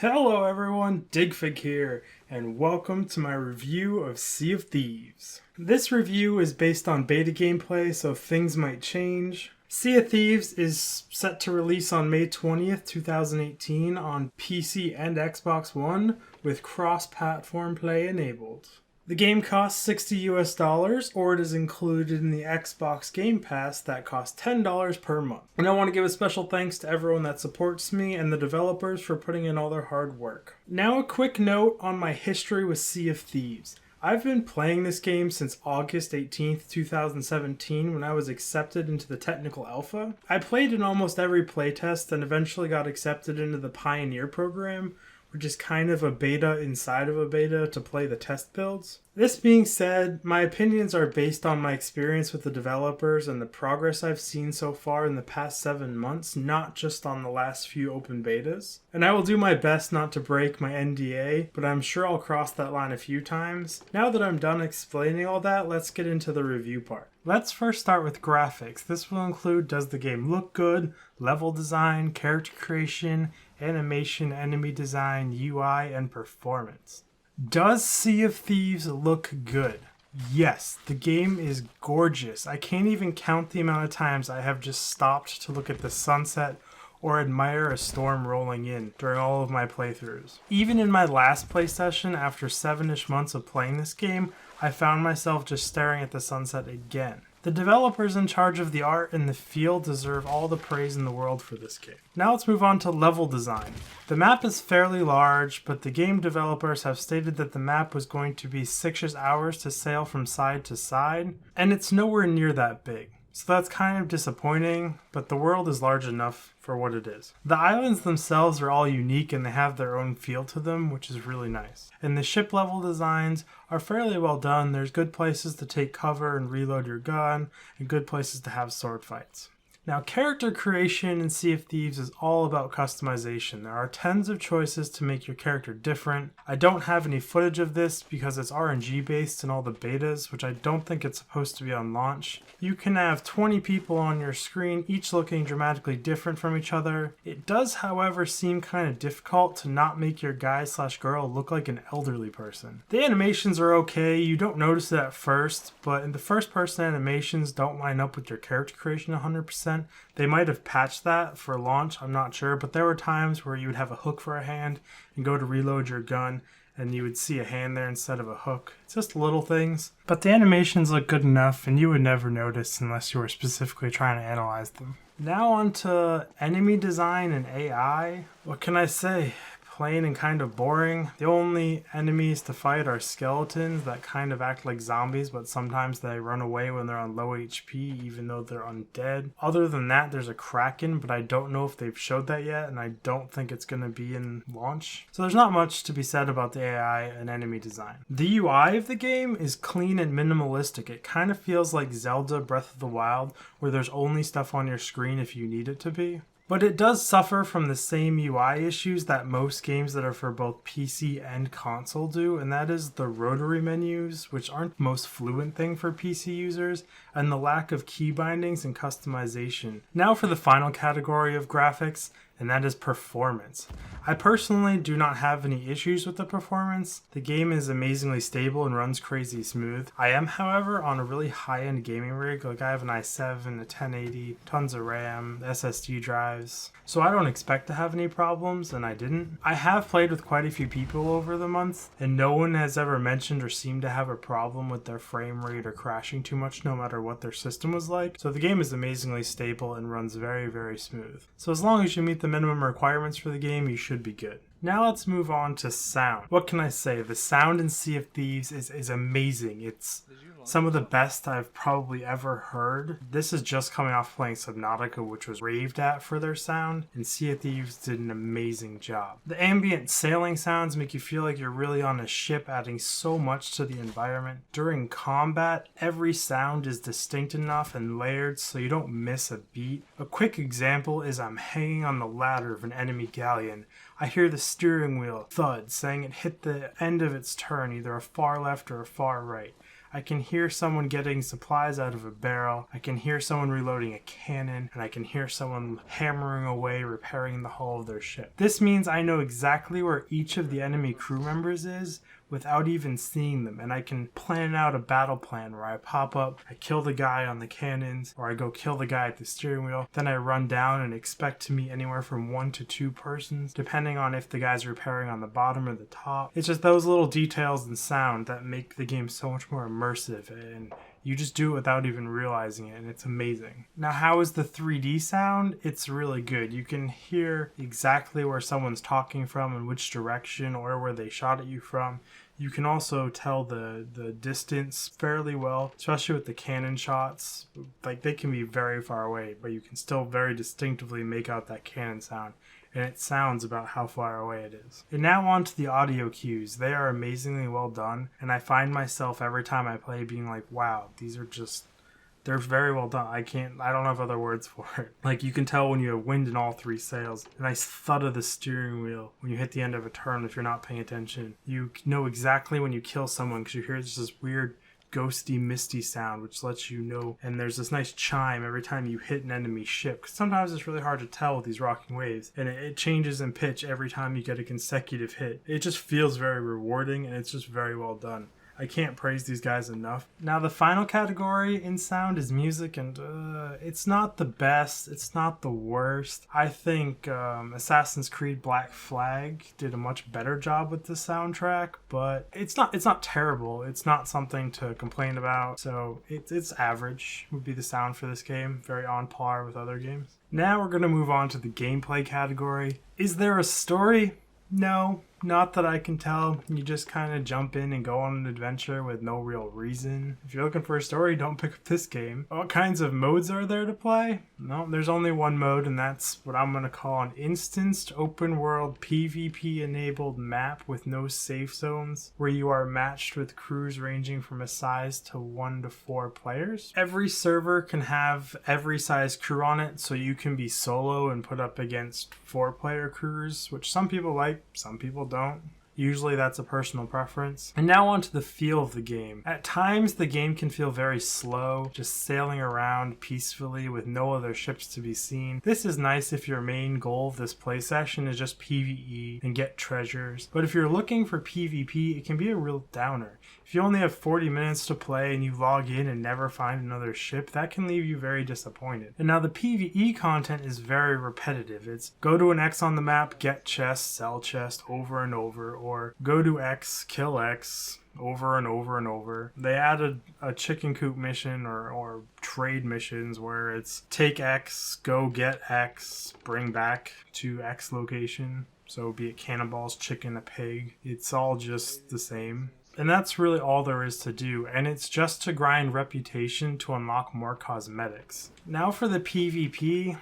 Hello everyone, Digfig here, and welcome to my review of Sea of Thieves. This review is based on beta gameplay, so things might change. Sea of Thieves is set to release on May 20th, 2018 on PC and Xbox One with cross-platform play enabled. The game costs $60 or it is included in the Xbox Game Pass that costs $10 per month. And I want to give a special thanks to everyone that supports me and the developers for putting in all their hard work. Now a quick note on my history with Sea of Thieves. I've been playing this game since August 18th, 2017 when I was accepted into the technical alpha. I played in almost every playtest and eventually got accepted into the Pioneer program, which is kind of a beta inside of a beta to play the test builds. This being said, my opinions are based on my experience with the developers and the progress I've seen so far in the past 7 months, not just on the last few open betas. And I will do my best not to break my NDA, but I'm sure I'll cross that line a few times. Now that I'm done explaining all that, let's get into the review part. Let's first start with graphics. This will include does the game look good, level design, character creation, animation, enemy design, UI, and performance. Does Sea of Thieves look good? Yes, the game is gorgeous. I can't even count the amount of times I have just stopped to look at the sunset or admire a storm rolling in during all of my playthroughs. Even in my last play session, after 7-ish months of playing this game, I found myself just staring at the sunset again. The developers in charge of the art and the feel deserve all the praise in the world for this game. Now let's move on to level design. The map is fairly large, but the game developers have stated that the map was going to be 6 hours to sail from side to side, and it's nowhere near that big. So that's kind of disappointing, but the world is large enough for what it is. The islands themselves are all unique and they have their own feel to them, which is really nice. And the ship level designs are fairly well done. There's good places to take cover and reload your gun, and good places to have sword fights. Now, character creation in Sea of Thieves is all about customization. There are tons of choices to make your character different. I don't have any footage of this because it's RNG based in all the betas, which I don't think it's supposed to be on launch. You can have 20 people on your screen, each looking dramatically different from each other. It does, however, seem kind of difficult to not make your guy/girl look like an elderly person. The animations are okay, you don't notice it at first, but in the first person animations don't line up with your character creation 100%. They might have patched that for launch, I'm not sure, but there were times where you would have a hook for a hand and go to reload your gun and you would see a hand there instead of a hook. It's just little things. But the animations look good enough and you would never notice unless you were specifically trying to analyze them. Now on to enemy design and AI. What can I say? Plain and kind of boring. The only enemies to fight are skeletons that kind of act like zombies, but sometimes they run away when they're on low HP even though they're undead. Other than that, there's a kraken, but I don't know if they've showed that yet, and I don't think it's going to be in launch. So there's not much to be said about the AI and enemy design. The UI of the game is clean and minimalistic. It kind of feels like Zelda Breath of the Wild, where there's only stuff on your screen if you need it to be. But it does suffer from the same UI issues that most games that are for both PC and console do, and that is the rotary menus, which aren't the most fluent thing for PC users, and the lack of key bindings and customization. Now for the final category of graphics, and that is performance. I personally do not have any issues with the performance. The game is amazingly stable and runs crazy smooth. I am, however, on a really high-end gaming rig. Like I have an i7, a 1080, tons of RAM, SSD drives. So I don't expect to have any problems, and I didn't. I have played with quite a few people over the months, and no one has ever mentioned or seemed to have a problem with their frame rate or crashing too much no matter what their system was like. So the game is amazingly stable and runs very, very smooth. So as long as you meet the minimum requirements for the game, you should be good. Now let's move on to sound. What can I say? The sound in Sea of Thieves is amazing. It's some of the best I've probably ever heard. This is just coming off playing Subnautica, which was raved at for their sound, and Sea of Thieves did an amazing job. The ambient sailing sounds make you feel like you're really on a ship, adding so much to the environment. During combat, every sound is distinct enough and layered so you don't miss a beat. A quick example is I'm hanging on the ladder of an enemy galleon. I hear the steering wheel thud, saying it hit the end of its turn, either a far left or a far right. I can hear someone getting supplies out of a barrel, I can hear someone reloading a cannon, and I can hear someone hammering away repairing the hull of their ship. This means I know exactly where each of the enemy crew members is without even seeing them, and I can plan out a battle plan where I pop up, I kill the guy on the cannons, or I go kill the guy at the steering wheel, then I run down and expect to meet anywhere from 1 to 2 persons, depending on if the guy's repairing on the bottom or the top. It's just those little details and sound that make the game so much more immersive, and you just do it without even realizing it, and it's amazing. Now, how is the 3D sound? It's really good. You can hear exactly where someone's talking from and which direction or where they shot at you from. You can also tell the distance fairly well, especially with the cannon shots. Like, they can be very far away, but you can still very distinctively make out that cannon sound, and it sounds about how far away it is. And now on to the audio cues. They are amazingly well done, and I find myself every time I play being like, wow, they're very well done. I don't have other words for it. Like, you can tell when you have wind in all 3 sails. A nice thud of the steering wheel when you hit the end of a turn if you're not paying attention. You know exactly when you kill someone because you hear this weird ghosty, misty sound, which lets you know. And there's this nice chime every time you hit an enemy ship, because sometimes it's really hard to tell with these rocking waves, and it changes in pitch every time you get a consecutive hit. It just feels very rewarding, and it's just very well done. I can't praise these guys enough. Now, the final category in sound is music, and it's not the best, it's not the worst. I think Assassin's Creed Black Flag did a much better job with the soundtrack, but it's not terrible. It's not something to complain about, so it's average would be the sound for this game, very on par with other games. Now we're going to move on to the gameplay category. Is there a story? No, not that I can tell. You just kind of jump in and go on an adventure with no real reason. If you're looking for a story, don't pick up this game. What kinds of modes are there to play? No, there's only one mode, and that's what I'm going to call an instanced open world PvP enabled map with no safe zones, where you are matched with crews ranging from a size to 1 to 4 players. Every server can have every size crew on it, so you can be solo and put up against 4-player crews, which some people like, some people don't. Usually that's a personal preference. And now on to the feel of the game. At times the game can feel very slow, just sailing around peacefully with no other ships to be seen. This is nice if your main goal of this play session is just PvE and get treasures. But if you're looking for PvP, it can be a real downer. If you only have 40 minutes to play and you log in and never find another ship, that can leave you very disappointed. And now the PvE content is very repetitive. It's go to an X on the map, get chest, sell chest over and over, or go to X, kill X, over and over and over. They added a chicken coop mission or trade missions where it's take X, go get X, bring back to X location. So be it cannonballs, chicken, a pig. It's all just the same. And that's really all there is to do, and it's just to grind reputation to unlock more cosmetics. Now for the PvP,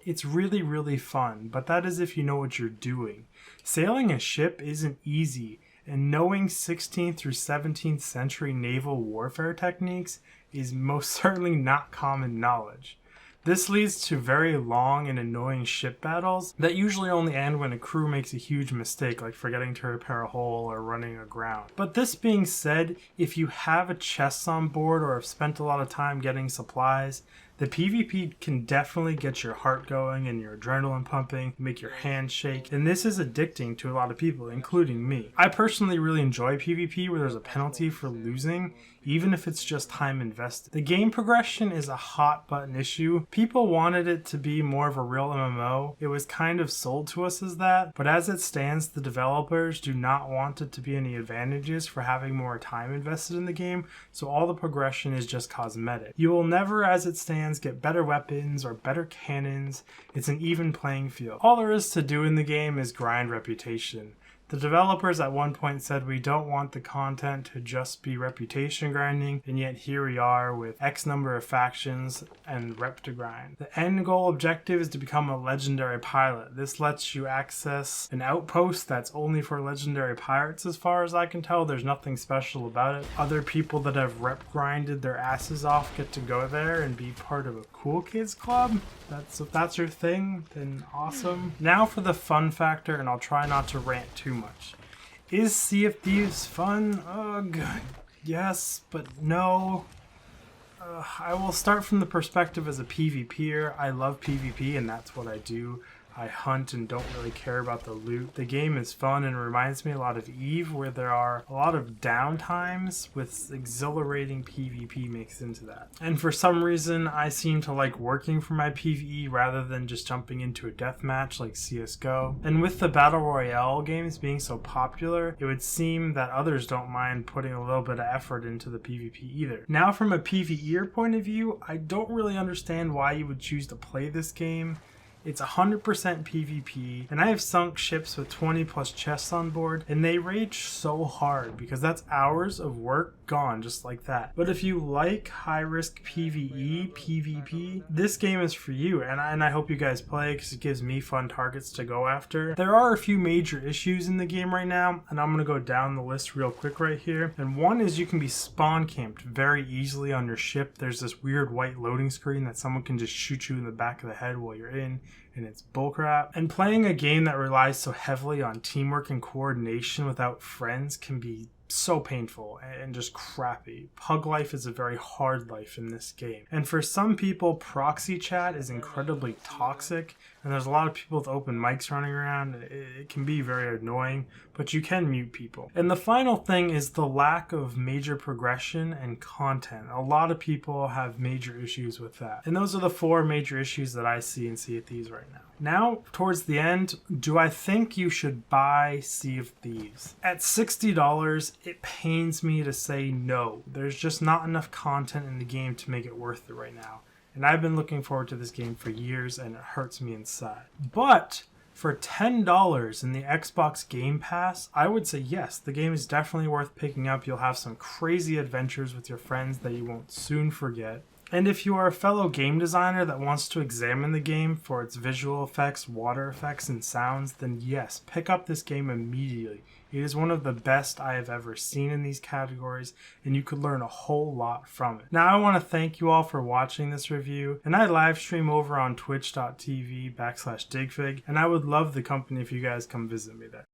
it's really, really fun, but that is if you know what you're doing. Sailing a ship isn't easy, and knowing 16th through 17th century naval warfare techniques is most certainly not common knowledge. This leads to very long and annoying ship battles that usually only end when a crew makes a huge mistake, like forgetting to repair a hull or running aground. But this being said, if you have a chest on board or have spent a lot of time getting supplies, the PvP can definitely get your heart going and your adrenaline pumping, make your hands shake, and this is addicting to a lot of people, including me. I personally really enjoy PvP where there's a penalty for losing, even if it's just time invested. The game progression is a hot button issue. People wanted it to be more of a real MMO. It was kind of sold to us as that, but as it stands, the developers do not want it to be any advantages for having more time invested in the game, so all the progression is just cosmetic. You will never, as it stands, get better weapons or better cannons. It's an even playing field. All there is to do in the game is grind reputation. The developers at one point said we don't want the content to just be reputation grinding, and yet here we are with X number of factions and rep to grind. The end goal objective is to become a legendary pilot. This lets you access an outpost that's only for legendary pirates as far as I can tell. There's nothing special about it. Other people that have rep grinded their asses off get to go there and be part of a cool kids club. If that's your thing, then awesome. Now for the fun factor, and I'll try not to rant too much. Is Sea of Thieves fun? Ugh. yes, but no. I will start from the perspective as a PvPer. I love PvP and that's what I do. I hunt and don't really care about the loot. The game is fun and reminds me a lot of Eve, where there are a lot of downtimes with exhilarating PvP mixed into that. And for some reason, I seem to like working for my PvE rather than just jumping into a deathmatch like CSGO. And with the Battle Royale games being so popular, it would seem that others don't mind putting a little bit of effort into the PvP either. Now, from a PvEer point of view, I don't really understand why you would choose to play this game. It's 100% PvP, and I have sunk ships with 20 plus chests on board, and they rage so hard because that's hours of work gone just like that. But if you like high risk PvE, PvP, this game is for you, and I hope you guys play because it gives me fun targets to go after. There are a few major issues in the game right now, and I'm going to go down the list real quick right here. And one is you can be spawn camped very easily on your ship. There's this weird white loading screen that someone can just shoot you in the back of the head while you're in, and it's bullcrap. And playing a game that relies so heavily on teamwork and coordination without friends can be so painful and just crappy. Pug life is a very hard life in this game. And for some people, proxy chat is incredibly toxic, and there's a lot of people with open mics running around. It can be very annoying, but you can mute people. And the final thing is the lack of major progression and content. A lot of people have major issues with that. And those are the 4 major issues that I see in Sea of Thieves right now. Now, towards the end, do I think you should buy Sea of Thieves? At $60, it pains me to say no. There's just not enough content in the game to make it worth it right now. And I've been looking forward to this game for years, and it hurts me inside. But for $10 in the Xbox Game Pass, I would say yes, the game is definitely worth picking up. You'll have some crazy adventures with your friends that you won't soon forget. And if you are a fellow game designer that wants to examine the game for its visual effects, water effects, and sounds, then yes, pick up this game immediately. It is one of the best I have ever seen in these categories, and you could learn a whole lot from it. Now, I want to thank you all for watching this review, and I live stream over on twitch.tv/Digfig, and I would love the company if you guys come visit me there.